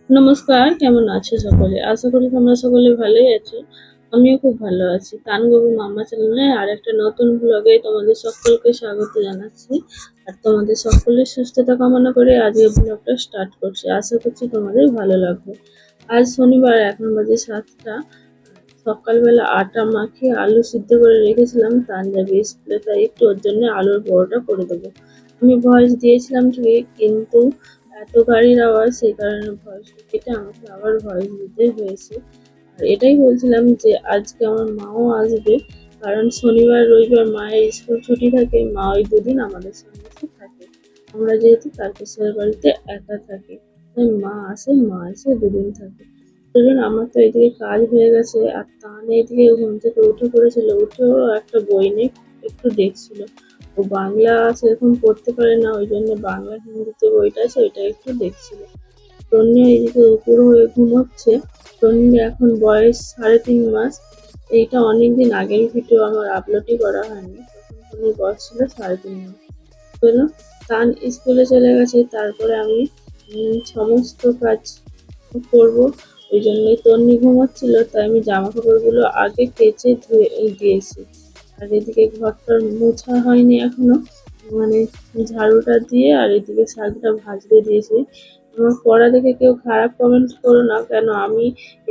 নমস্কার, কেমন আছো সকলে? আশা করি তোমরা সকলে ভালোই আছো। আমিও খুব ভালো আছি। তানগবু মাম্মা চ্যানেলে আরেকটা নতুন ব্লগে তোমাদের সকলকে স্বাগত জানাচ্ছি। আর তোমাদের সকলের সুস্থতা কামনা করে আজকের ব্লগটা স্টার্ট করছি। আশা করছি তোমাদের ভালো লাগবে। আজ শনিবার, এখন বাজে 7টা। সকালবেলা আটা মাখিয়ে আলু সিদ্ধ করে রেখেছিলাম, তান যাবে স্কুলে, তাই একটু ওর জন্য আলুর বড়াটা করে দেবো। আমি ভয়েস দিয়েছিলাম ঠিকই, কিন্তু এত গাড়ির আওয়াজ, সেই কারণে ভয়েসটা কেটে আমাকে আবার ভয়েস দিতে হয়েছে। আর এটাই বলছিলাম যে আজকে আমার মাও আসবে, কারণ শনিবার রবিবার মায়ের স্কুল ছুটি থাকে। মা ওই দুদিন আমাদের সঙ্গে থাকে। আমরা যেহেতু তারকেশ্বরের বাড়িতে একা থাকি, তাই মা এসে দুদিন থাকে। ধরুন, আমার তো এদিকে কাজ হয়ে গেছে, আর তান এইদিকে ঘুম থেকে উঠে পড়েছিল। উঠেও একটা বই নিয়ে একটু দেখছিল। ও বাংলা সেরকম পড়তে পারে না, ওই জন্য বাংলা হিন্দিতে বইটা আছে ওইটা একটু দেখছিল। তন্নি এইদিকে উপর হয়ে ঘুমোচ্ছে। তন্নির এখন বয়স 3.5 মাস। এইটা অনেকদিন আগের ভিডিও, আমার আপলোডই করা হয়নি। তখন তন্নির বয়স ছিল 3.5 মাস। হলো, তান স্কুলে চলে গেছে, তারপরে আমি সমস্ত কাজ করব। ওই জন্যই তন্নি ঘুমাচ্ছিল, তাই আমি জামা কাপড়গুলো আগে কেচে ধুয়ে দিয়েছি। আর এদিকে ঘরটা মোছা হয়নি এখনো, মানে ঝাড়ুটা দিয়ে আর এদিকে শাকটা ভাজতে দিয়েছি। আমার কড়া দেখে কেউ খারাপ কমেন্ট করো না, কেন আমি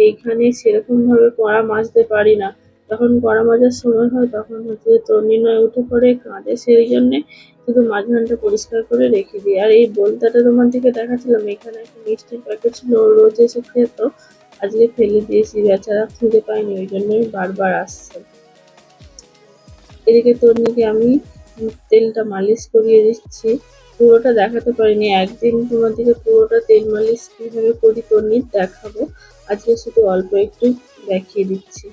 এইখানে সেরকম ভাবে কড়া মাজতে পারি না। যখন কড়া মাজার সময় হয় তখন হচ্ছে তন্নি নয় উঠে পড়ে কাঁদে, সেই জন্যে শুধু মাঝখানটা পরিষ্কার করে রেখে দিই। আর এই বোলতাটা তোমাদেরকে দেখাচ্ছিলাম, এখানে একটা মিষ্টির প্যাকেট ছিল, ও রোজ এসে খেত। আজকে ফেলে দিয়েছি, বেচারা খুঁজে পাইনি, ওই জন্যই বারবার আসছে। এদিকে তন্নিকে আমি তেলটা মালিশ করিয়ে দিচ্ছি। পুরোটা দেখাতে পারিনি, একদিন তোমাদেরকে পুরোটা তেল মালিশ কিভাবে করি তন্নির দেখাবো। আজকে শুধু অল্প একটু দেখিয়ে দিচ্ছি।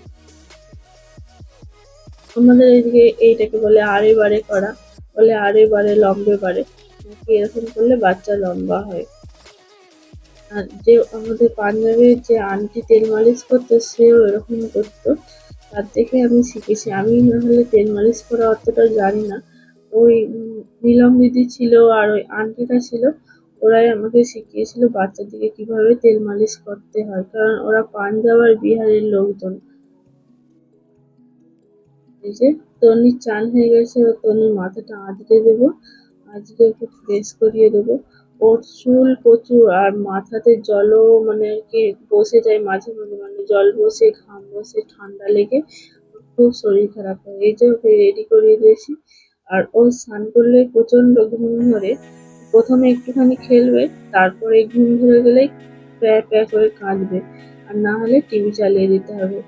আমাদের এদিকে এইটাকে বলে আড়ে বাড়ে করা, বলে আড়ে বাড়ে লম্বে বাড়ে, নাকি এরকম করলে বাচ্চা লম্বা হয়। আর যে আমাদের পাঞ্জাবের যে আন্টি তেল মালিশ করতো, সেও এরকম করতো, তার দেখে আমি শিখেছি। আমি না হলে তেল মালিশ করা অতটা জানি না। ওই নীলম দিদি ছিল আর ওই আন্টিটা ছিল, ওরাই আমাকে শিখিয়েছিল বাচ্চাদেরকে কিভাবে তেল মালিশ করতে হয়, কারণ ওরা পাঞ্জাব আর বিহারের লোকজন। এই যে তন্নির চান হয়ে গেছে, তন্নির মাথাটা আঁচড়ে দেবো, আঁচড়ে ওকে ফ্রেশ করিয়ে দেবো। ওর চুল প্রচুর, আর মাথাতে জলও মানে কি বসে যায় মাঝে মাঝে, মানে জল বসে, ঘাম বসে, ঠান্ডা লেগে খুব শরীর খারাপ হয়। এই যে ওকে রেডি করিয়ে দিয়েছি। আর ও স্নান করলে প্রচন্ড ঘুম ধরে। প্রথমে একটুখানি খেলবে, তারপরে ঘুম ধরে গেলেই প্যা প্যা করে কাঁদবে, আর না হলে টিভি চালিয়ে দিতে হবে।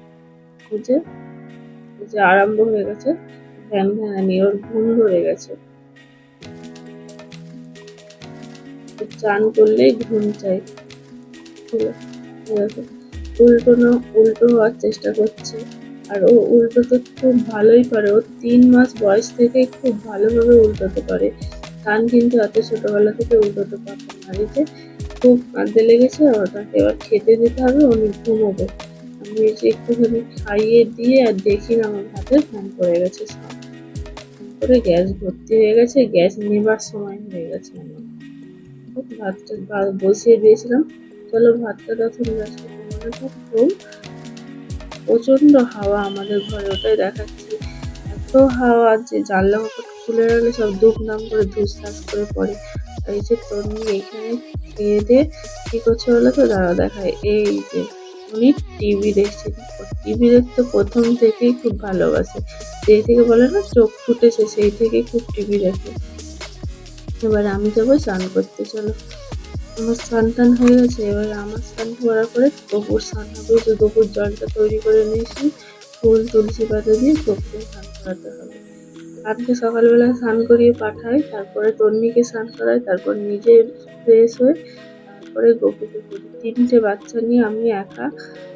বুঝে যে আরম্ভ হয়ে গেছে ভ্যান ভ্যানানি, ওর ঘুম ধরে গেছে। চান করলেই ঘুম চাই। উল্টো হওয়ার চেষ্টা করছে, আর ও উল্টোতে খুব ভালোই পারে। ও 3 মাস বয়স থেকে খুব ভালোভাবে উল্টোতে পারে। কান কিন্তু এত ছোটবেলা থেকে উল্টোতে পারতো না। এই যে খুব কাঁদতে লেগেছে, ওটাকে এবার খেতে দিতে হবে, উনি ঘুমোবে। আমি এই যে একটুখানি খাইয়ে দিয়ে আর দেখি না, আমার হাতে ফোন পড়ে গেছে, করে গ্যাস ভর্তি হয়ে গেছে, গ্যাস নেবার সময় হয়ে গেছে আমার। ভাতটা বসিয়ে দিয়েছিলাম, চলো ভাতটা তখন গ্যাসটা কমানো থাকুক। প্রচন্ড হাওয়া আমাদের ঘরে, ওটাই দেখাচ্ছি। এত হাওয়া যে জানলা কাপড় খুলে রাখলে সব দুম দাম করে ধুসধাস করে পড়ে। আর এই যে তন্নি এখানে খেয়ে দিয়ে কি করছে বলো তো, দাঁড়াও দেখায়। এই যে উনি টিভি দেখছে। টিভি দেখতে প্রথম থেকেই খুব ভালোবাসে, যেই থেকে বলে না চোখ ফুটেছে, সেই থেকেই খুব টিভি দেখে। এবার আমি যাবো স্নান করতে, চলো। আমার স্নান টান হয়ে গেছে, এবার আমার স্নান করার পরে গোপুর স্নান হবে। যে গোপুর জলটা তৈরি করে নিয়েছি, ফুল তুলসী পাতা দিয়ে গোপুকে স্নান করাতে হবে। আজকে সকালবেলা স্নান করিয়ে পাঠাই, তারপরে তন্নিকে স্নান করাই, তারপর নিজে ফ্রেশ হয়ে তারপরে গোপুকে করি। 3টে বাচ্চা নিয়ে আমি একা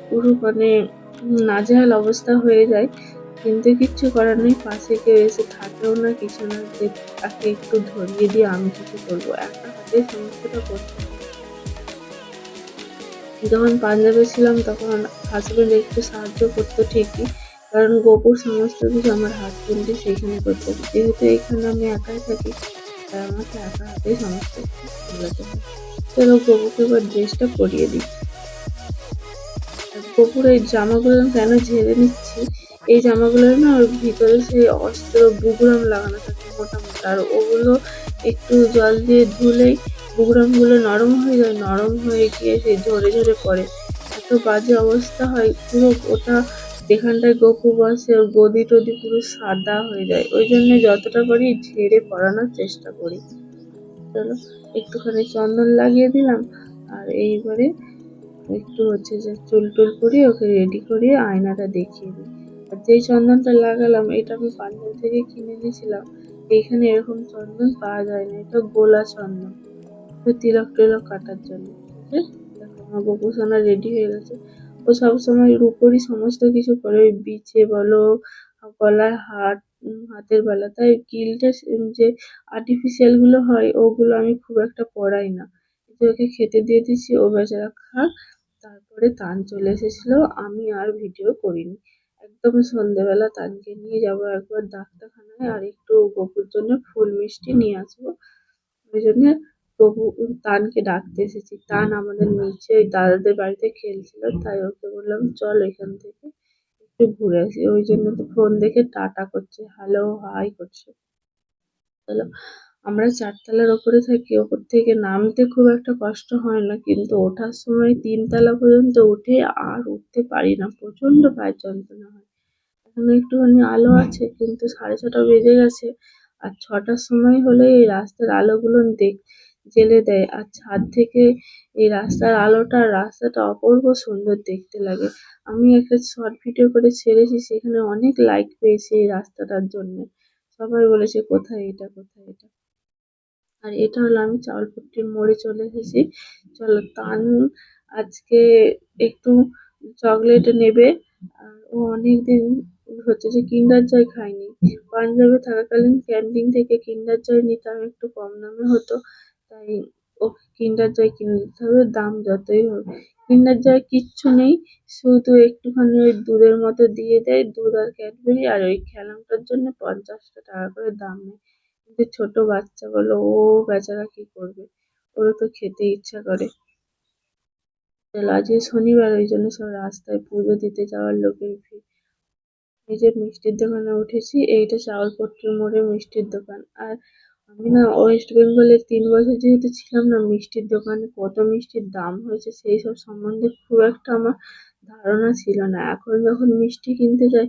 পুরো মানে নাজেহাল অবস্থা হয়ে যায়, কিন্তু কিচ্ছু করার নেই। পাশে কেউ এসে থাকেও না, কিছু না, যে তাকে একটু ধরিয়ে দিয়ে আমি কিছু করবো, একা হাতে সমস্তটা করতে হয়। যখন পাঞ্জাবে ছিলাম তখন হাজবেন্ড একটু সাহায্য করতো ঠিকই, কারণ গোপুর সমস্ত কিছু আমার হাজবেন্ডই সেইখানে করতে হবে। যেহেতু এখানে আমি একাই থাকি, তাই আমাকে একা হাতে সমস্ত কিছু সামলাতে হয়। চলো গপুকে এবার ড্রেসটা পরিয়ে দিই। আর গপুর এই জামাগুলো কেন ঝেড়ে নিচ্ছি, এই জামাগুলো না ওর ভিতরে সেই অস্ত্র বুগড়াম লাগানো থাকে মোটা মোটা, আর ওগুলো একটু জল দিয়ে ধুলেই বুগড়াম গুলো নরম হয়ে যায়, নরম হয়ে গিয়ে সেই ঝরে ঝরে পড়ে। এত বাজে অবস্থা হয় পুরো, ওটা যেখানটায় গপু বসে ওর গদি টদি পুরো সাদা হয়ে যায়। ওই জন্য যতটা পারি ঝেড়ে পরানোর চেষ্টা করি। চলো একটুখানি চন্দন লাগিয়ে দিলাম, আর এইবারে একটু হচ্ছে যে চুল টুল করিয়ে ওকে রেডি করিয়ে আয়নাটা দেখিয়ে দিই। আর যেই চন্দনটা লাগালাম এটা আমি পাঞ্জাব থেকে কিনে এনেছিলাম। এইখানে এরকম চন্দন পাওয়া যায় না, এটা গোলা চন্দন, তো তিলক টিলক কাটার জন্য। ঠিক আছে, দেখো আমার গোপু সোনা রেডি হয়ে গেছে। ও সবসময় রূপোরই সমস্ত কিছু পরে, ওই বিছে বলো, গলার হার, হাতের বালা, তাই গিল্টের যে আর্টিফিশিয়াল গুলো হয় ওগুলো আমি খুব একটা পরাই না। যে ওকে খেতে দিয়ে দিচ্ছি, ও বেচারা খাক। তারপরে তান চলে এসেছিল, আমি আর ভিডিও করিনি। একদম সন্ধ্যেবেলা তানকে নিয়ে যাবো একবার ডাক্তারখানায়, আর একটু গপুর জন্য ফুল মিষ্টি নিয়ে আসবো। ওই জন্য তবু তানকে ডাকতে এসেছি। তান আমাদের নিচে ওই দাদাদের বাড়িতে খেলছিল, তাই ওকে বললাম চল এখান থেকে একটু ঘুরে আসি। ওই জন্য তো ফোন দেখে টাটা করছে, হ্যালো হাই করছে। চলো, আমরা চারতলার ওপরে থাকি, ওপর থেকে নামতে খুব একটা কষ্ট হয় না, কিন্তু ওঠার সময় 3 তলা পর্যন্ত উঠে আর উঠতে পারি না, প্রচন্ড পায়ের যন্ত্রণা হয়। এখনো একটুখানি আলো আছে, কিন্তু 6:30 বেজে গেছে। আর 6টার সময় হলে এই রাস্তার আলোগুলো জ্বেলে দেয়, আর ছাদ থেকে এই রাস্তার আলোটা, রাস্তাটা অপূর্ব সুন্দর দেখতে লাগে। আমি একটা শর্ট ভিডিও করে ছেড়েছি, সেখানে অনেক লাইক পেয়েছি এই রাস্তাটার জন্য। সবাই বলেছে কোথায় এটা, কোথায় এটা। আর এটা হলো, আমি চাউলপট্টির মোড়ে চলে এসেছি। চলো, তান আজকে একটু চকলেট নেবে। আর ও অনেকদিন হচ্ছে যে কিন্ডার জয় খায়নি। পাঞ্জাবে থাকাকালীন ক্যান্টিন থেকে কিন্ডার জয় নিতাম, একটু কম দামে হতো, তাই ওকে কিন্ডার জয় কিনে দিতে হবে, দাম যতই হোক। কিন্ডার জয় কিচ্ছু নেই, শুধু একটুখানি ওই দুধের মতো দিয়ে দেয়, দুধ আর ক্যাডবেরি, আর ওই খেলামটার জন্য 50টা টাকা করে দাম নেয়। কিন্তু ছোট বাচ্চা বলো, ও বেচারা কি করবে, ওরও তো খেতে ইচ্ছা করে। চলো, আজকে শনিবার, ওই জন্য সব রাস্তায় পুজো দিতে যাওয়ার লোকের ভিড়। এই যে মিষ্টির দোকানে উঠেছি, এইটা চাউলপট্টির মোড়ে মিষ্টির দোকান। আর আমি না ওয়েস্ট বেঙ্গলে 3 বছর যেহেতু ছিলাম না, মিষ্টির দোকানে কত মিষ্টির দাম হয়েছে সেই সব সম্বন্ধে খুব একটা আমার ধারণা ছিল না। এখন যখন মিষ্টি কিনতে যাই,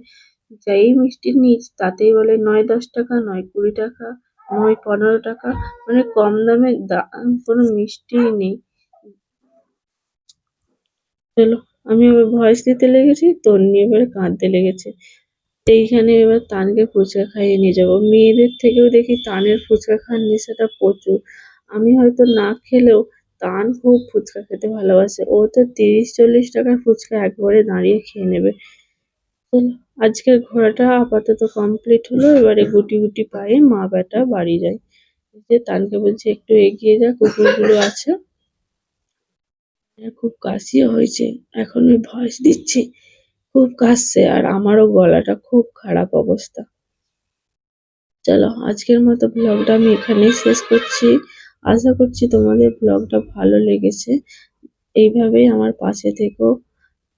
যেই মিষ্টি নিই তাতেই বলে নয় 10 টাকা, নয় 20 টাকা, নয় 15 টাকা, মানে কম দামে কোনো মিষ্টিই নেই। চলো, আমি এবার ভয়েস দিতে লেগেছি, তন্নি এবারে কাঁদতে লেগেছে। এইখানে এবার তানকে ফুচকা খাইয়ে নিয়ে যাবো। মেয়েদের থেকেও দেখি তানের ফুচকা খাওয়ার নেশাটা প্রচুর। আমি হয়তো না খেলেও তান খুব ফুচকা খেতে ভালোবাসে, ও তো 30-40 টাকার ফুচকা একবারে দাঁড়িয়ে খেয়ে নেবে। চলো, আজকের ঘোরাটা আপাতত কমপ্লিট হলো, এবারে গুটি গুটি পায়ে মা বেটা বাড়ি যায়। এই যে তানকে বলছে একটু এগিয়ে যা, কুকুরগুলো আছে। খুব কাশিও হয়েছে, এখন ওই ভয়েস দিচ্ছি, খুব কাশছে, আর আমারও গলাটা খুব খারাপ অবস্থা। চলো, আজকের মতো ব্লগটা আমি এখানেই শেষ করছি। আশা করছি তোমাদের ব্লগটা ভালো লেগেছে। এইভাবেই আমার পাশে থেকো,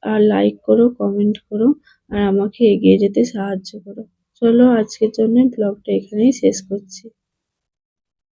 আর লাইক করো, কমেন্ট করো, আর আমাকে এগিয়ে যেতে সাহায্য করো। চলো, আজকের জন্য ব্লগটা এখানেই শেষ করছি।